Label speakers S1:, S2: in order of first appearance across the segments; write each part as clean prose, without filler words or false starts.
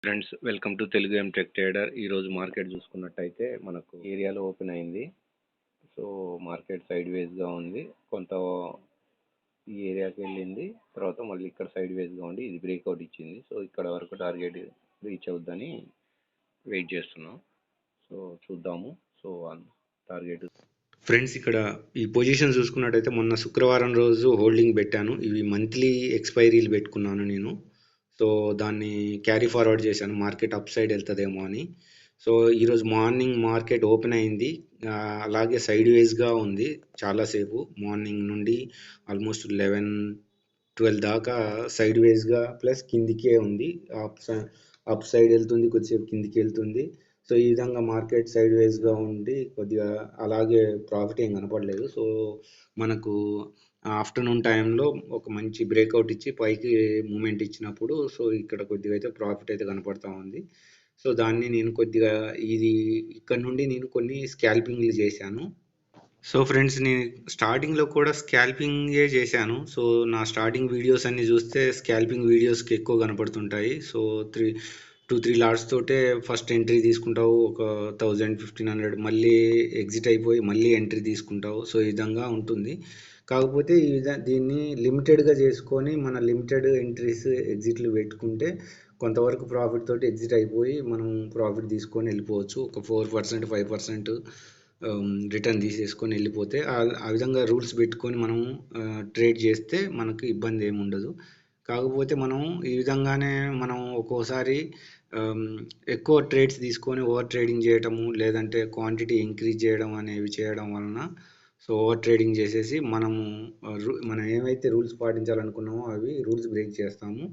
S1: Friends, welcome to Telugu M tech trader. ఈరోజు market చూసుకున్నట్టయితే మనకు ఏరియాలో ఓపెన్ అయింది. సో మార్కెట్ సైడ్ వేస్గా ఉంది. కొంత ఈ ఏరియాకి వెళ్ళింది, తర్వాత మళ్ళీ ఇక్కడ సైడ్ వేస్గా ఉండి ఇది బ్రేక్అవుట్ ఇచ్చింది. సో ఇక్కడ వరకు టార్గెట్ రీచ్ అవుద్దని వెయిట్ చేస్తున్నాం. సో చూద్దాము. సో టార్గెట్ ఫ్రెండ్స్, ఇక్కడ ఈ పొజిషన్ చూసుకున్నట్టయితే మొన్న శుక్రవారం రోజు హోల్డింగ్ పెట్టాను. ఇవి మంత్లీ ఎక్స్పైరీలు పెట్టుకున్నాను నేను. సో దాన్ని క్యారీ ఫార్వర్డ్ చేశాను, మార్కెట్ అప్ సైడ్ వెళ్తుందేమో అని. సో ఈరోజు మార్నింగ్ మార్కెట్ ఓపెన్ అయింది, అలాగే సైడ్ వేస్గా ఉంది చాలాసేపు. మార్నింగ్ నుండి ఆల్మోస్ట్ 11-12 దాకా సైడ్ వేస్గా ప్లస్ కిందికే ఉంది. అప్ సైడ్ వెళ్తుంది, కొద్దిసేపు కిందికి వెళ్తుంది. సో ఈ విధంగా మార్కెట్ సైడ్ వేస్గా ఉండి కొద్దిగా అలాగే ప్రాఫిట్ ఏం కనపడలేదు. సో మనకు ఆఫ్టర్నూన్ టైంలో ఒక మంచి బ్రేక్అవుట్ ఇచ్చి పైకి మూమెంట్ ఇచ్చినప్పుడు సో ఇక్కడ కొద్దిగా అయితే ప్రాఫిట్ అయితే కనపడతా ఉంది. సో దాన్ని నేను కొద్దిగా ఇక్కడ నుండి నేను కొన్ని స్కాల్పింగ్లు చేశాను. సో ఫ్రెండ్స్, నేను స్టార్టింగ్లో కూడా స్కాల్పింగే చేశాను. సో నా స్టార్టింగ్ వీడియోస్ అన్ని చూస్తే స్కాల్పింగ్ వీడియోస్కి ఎక్కువ కనపడుతుంటాయి. సో 2-3 లాట్స్ తోటే ఫస్ట్ ఎంట్రీ తీసుకుంటావు, ఒక 1000-1500, మళ్ళీ ఎగ్జిట్ అయిపోయి మళ్ళీ ఎంట్రీ తీసుకుంటావు. సో ఈ విధంగా ఉంటుంది. కాకపోతే దీన్ని లిమిటెడ్గా చేసుకొని మన లిమిటెడ్ ఎంట్రీస్ ఎగ్జిట్లు పెట్టుకుంటే కొంతవరకు ప్రాఫిట్ తోటి ఎగ్జిట్ అయిపోయి మనం ప్రాఫిట్ తీసుకొని వెళ్ళిపోవచ్చు. ఒక 4%, 5% రిటర్న్ తీసేసుకొని వెళ్ళిపోతే ఆ విధంగా రూల్స్ పెట్టుకొని మనం ట్రేడ్ చేస్తే మనకు ఇబ్బంది ఏమి ఉండదు. కాకపోతే మనం ఈ విధంగానే మనం ఒక్కోసారి ఎక్కువ ట్రేడ్స్ తీసుకొని ఓవర్ ట్రేడింగ్ చేయడము, లేదంటే క్వాంటిటీ ఇంక్రీజ్ చేయడం అనేవి చేయడం వలన సో ఓవర్ ట్రేడింగ్ చేసేసి మనం ఏమైతే రూల్స్ పాటించాలనుకున్నామో అవి రూల్స్ బ్రేక్ చేస్తాము.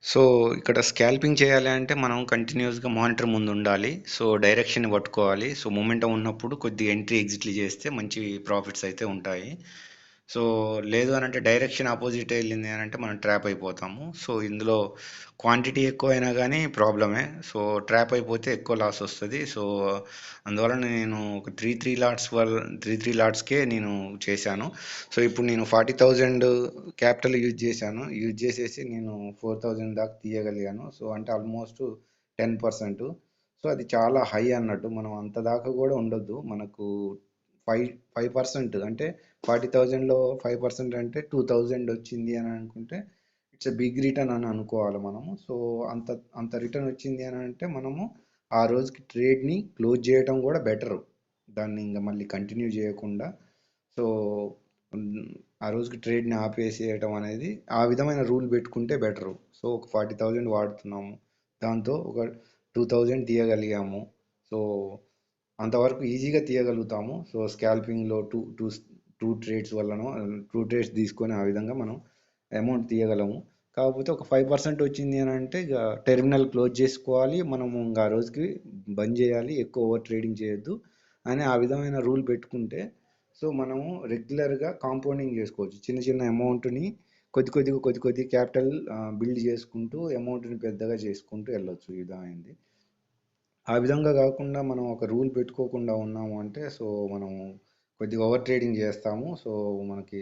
S1: సో ఇక్కడ స్కాల్పింగ్ చేయాలి అంటే మనం కంటిన్యూస్గా మానిటర్ ముందు ఉండాలి. సో డైరెక్షన్ పట్టుకోవాలి. సో మొమెంటం ఉన్నప్పుడు కొద్దిగా ఎంట్రీ ఎగ్జిట్లు చేస్తే మంచి ప్రాఫిట్స్ అయితే ఉంటాయి. సో లేదు అని అంటే డైరెక్షన్ ఆపోజిట్ వెళ్ళింది అని అంటే మనం ట్రాప్ అయిపోతాము. సో ఇందులో క్వాంటిటీ ఎక్కువ అయినా కానీ ప్రాబ్లమే. సో ట్రాప్ అయిపోతే ఎక్కువ లాస్ వస్తుంది. సో అందువలన నేను ఒక త్రీ లాట్స్కే నేను చేశాను. సో ఇప్పుడు నేను 40,000 క్యాపిటల్ యూజ్ చేసేసి నేను 4,000 దాకా తీయగలిగాను. సో అంటే ఆల్మోస్ట్ 10%. సో అది చాలా హై అన్నట్టు. మనం అంత దాకా కూడా ఉండొద్దు. మనకు 5% అంటే 40,000లో 5% అంటే 2,000 వచ్చింది అని అనుకుంటే ఇట్స్ ఎ బిగ్ రిటర్న్ అని అనుకోవాలి మనము. సో అంత అంత రిటర్న్ వచ్చింది అని అంటే మనము ఆ రోజుకి ట్రేడ్ని క్లోజ్ చేయడం కూడా బెటరు, దాన్ని ఇంకా మళ్ళీ కంటిన్యూ చేయకుండా. సో ఆ రోజుకి ట్రేడ్ని ఆపేసేయటం అనేది ఆ విధమైన రూల్ పెట్టుకుంటే బెటరు. సో ఒక 40,000 వాడుతున్నాము, దాంతో ఒక 2,000 తీయగలిగాము. సో అంతవరకు ఈజీగా తీయగలుగుతాము. సో స్కాల్పింగ్లో టూ టూ టూ ట్రేడ్స్ వల్లనో 2 ట్రేడ్స్ తీసుకొని ఆ విధంగా మనం అమౌంట్ తీయగలము. కాకపోతే ఒక 5% వచ్చింది అని అంటే ఇక టెర్మినల్ క్లోజ్ చేసుకోవాలి మనము. ఇంకా ఆ రోజుకి బంద్ చేయాలి, ఎక్కువ ఓవర్ ట్రేడింగ్ చేయొద్దు అని ఆ విధమైన రూల్ పెట్టుకుంటే సో మనము రెగ్యులర్గా కాంపౌండింగ్ చేసుకోవచ్చు. చిన్న చిన్న అమౌంట్ని కొద్ది క్యాపిటల్ బిల్డ్ చేసుకుంటూ అమౌంట్ని పెద్దగా చేసుకుంటూ వెళ్ళొచ్చు. ఈ విధమైంది. ఆ విధంగా కాకుండా మనం ఒక రూల్ పెట్టుకోకుండా ఉన్నాము అంటే సో మనం కొద్దిగా ఓవర్ ట్రేడింగ్ చేస్తాము. సో మనకి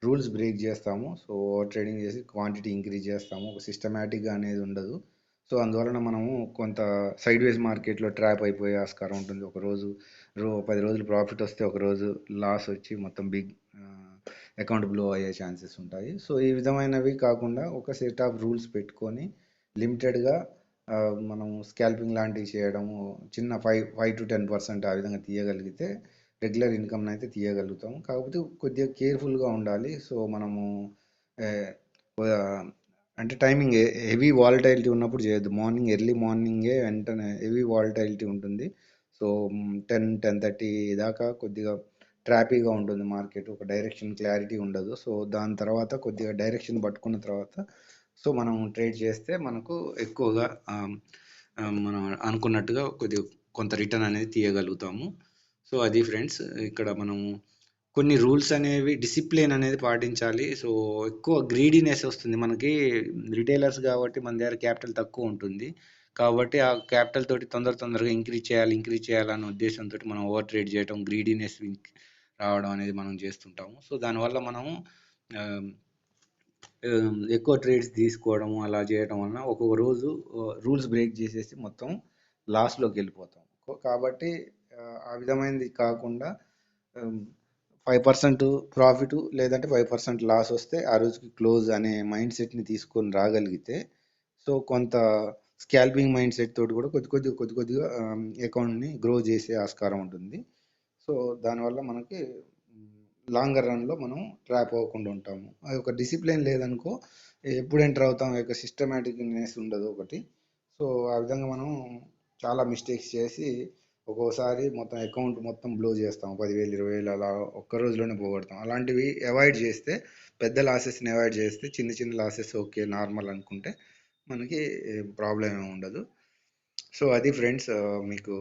S1: రూల్స్ బ్రేక్ చేస్తాము. సో ఓవర్ ట్రేడింగ్ చేసి క్వాంటిటీ ఇంక్రీజ్ చేస్తాము. ఒక సిస్టమేటిక్గా అనేది ఉండదు. సో అందువలన మనము కొంత సైడ్ వేస్ మార్కెట్లో ట్రాప్ అయిపోయే ఆస్కారం ఉంటుంది. ఒక రోజు 10 రోజులు ప్రాఫిట్ వస్తే ఒక రోజు లాస్ వచ్చి మొత్తం బిగ్ అకౌంట్ బ్లో అయ్యే ఛాన్సెస్ ఉంటాయి. సో ఈ విధమైనవి కాకుండా ఒక సెట్ ఆఫ్ రూల్స్ పెట్టుకొని లిమిటెడ్గా మనం స్కాల్పింగ్ లాంటివి చేయడము, చిన్న 5-10% ఆ విధంగా తీయగలిగితే రెగ్యులర్ ఇన్కమ్ని అయితే తీయగలుగుతాము. కాకపోతే కొద్దిగా కేర్ఫుల్గా ఉండాలి. సో మనము అంటే టైమింగ్ హెవీ వాలటైలిటీ ఉన్నప్పుడు చేయొద్దు. ఎర్లీ మార్నింగే వెంటనే హెవీ వాలటైలిటీ ఉంటుంది. సో 10-10:30 దాకా కొద్దిగా ట్రాపీగా ఉంటుంది మార్కెట్. ఒక డైరెక్షన్ క్లారిటీ ఉండదు. సో దాని తర్వాత కొద్దిగా డైరెక్షన్ పట్టుకున్న తర్వాత సో మనం ట్రేడ్ చేస్తే మనకు ఎక్కువగా మనం అనుకున్నట్టుగా కొద్దిగా కొంత రిటర్న్ అనేది తీయగలుగుతాము. సో అది ఫ్రెండ్స్, ఇక్కడ మనము కొన్ని రూల్స్ అనేవి డిసిప్లిన్ అనేది పాటించాలి. సో ఎక్కువ గ్రీడీనెస్ వస్తుంది మనకి. రిటైలర్స్ కాబట్టి మన దగ్గర క్యాపిటల్ తక్కువ ఉంటుంది. కాబట్టి ఆ క్యాపిటల్ తోటి తొందరగా ఇంక్రీజ్ చేయాలన్న ఉద్దేశంతో మనం ఓవర్ ట్రేడ్ చేయడం, గ్రీడీనెస్ రావడం అనేది మనం చేస్తుంటాము. సో దానివల్ల మనము
S2: ఎక్కువ ట్రేడ్స్ తీసుకోవడం అలా చేయడం వలన ఒక్కొక్క రోజు రూల్స్ బ్రేక్ చేసేసి మొత్తం లాస్లోకి వెళ్ళిపోతాం. కాబట్టి ఆ విధమైనది కాకుండా 5% ప్రాఫిట్ లేదంటే 5% లాస్ వస్తే ఆ రోజుకి క్లోజ్ అనే మైండ్ సెట్ని తీసుకొని రాగలిగితే, సో కొంత స్కాల్పింగ్ మైండ్ సెట్ తోటి కూడా కొద్ది కొద్దిగా అకౌంట్ని గ్రో చేసే ఆస్కారం ఉంటుంది. సో దానివల్ల మనకి లాంగర్ రన్లో మనం ట్రాప్ అవ్వకుండా ఉంటాము. అది ఒక డిసిప్లిన్ లేదనుకో, ఎప్పుడు ఎంటర్ అవుతాం, యొక్క సిస్టమేటిక్నెస్ ఉండదు ఒకటి. సో ఆ విధంగా మనం చాలా మిస్టేక్స్ చేసి ఒక్కోసారి మొత్తం అకౌంట్ మొత్తం బ్లో చేస్తాం. 10,000 20,000 అలా ఒక్క రోజులోనే పోగొడతాం. అలాంటివి అవాయిడ్ చేస్తే, పెద్ద లాసెస్ని అవాయిడ్ చేస్తే, చిన్న చిన్న లాసెస్ ఓకే నార్మల్ అనుకుంటే మనకి ప్రాబ్లం ఏమి ఉండదు. సో అది ఫ్రెండ్స్, మీకు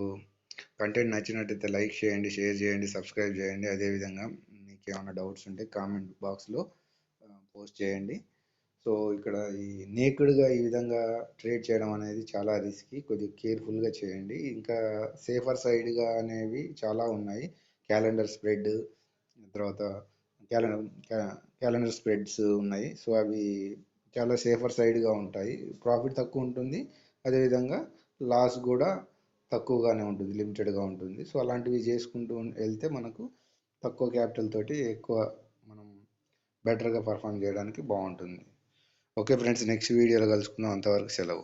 S2: కంటెంట్ నచ్చినట్టయితే లైక్ చేయండి, షేర్ చేయండి, సబ్స్క్రైబ్ చేయండి. అదేవిధంగా మీకు ఏమైనా డౌట్స్ ఉంటే కామెంట్ బాక్స్లో పోస్ట్ చేయండి. సో ఇక్కడ ఈ నేకుడ్గా ఈ విధంగా ట్రేడ్ చేయడం అనేది చాలా రిస్కీ, కొద్దిగా కేర్ఫుల్గా చేయండి. ఇంకా సేఫర్ సైడ్గా అనేవి చాలా ఉన్నాయి. క్యాలెండర్ స్ప్రెడ్, తర్వాత క్యాలెండర్ క్యాలెండర్ స్ప్రెడ్స్ ఉన్నాయి. సో అవి చాలా సేఫర్ సైడ్గా ఉంటాయి. ప్రాఫిట్ తక్కువ ఉంటుంది, అదేవిధంగా లాస్ కూడా తక్కువగానే ఉంటుంది, లిమిటెడ్గా ఉంటుంది. సో అలాంటివి చేసుకుంటూ వెళ్తే మనకు తక్కువ క్యాపిటల్ తోటి ఎక్కువ మనం బెటర్గా పర్ఫామ్ చేయడానికి బాగుంటుంది. ఓకే ఫ్రెండ్స్, నెక్స్ట్ వీడియోలో కలుసుకుందాం. అంతవరకు సెలవు.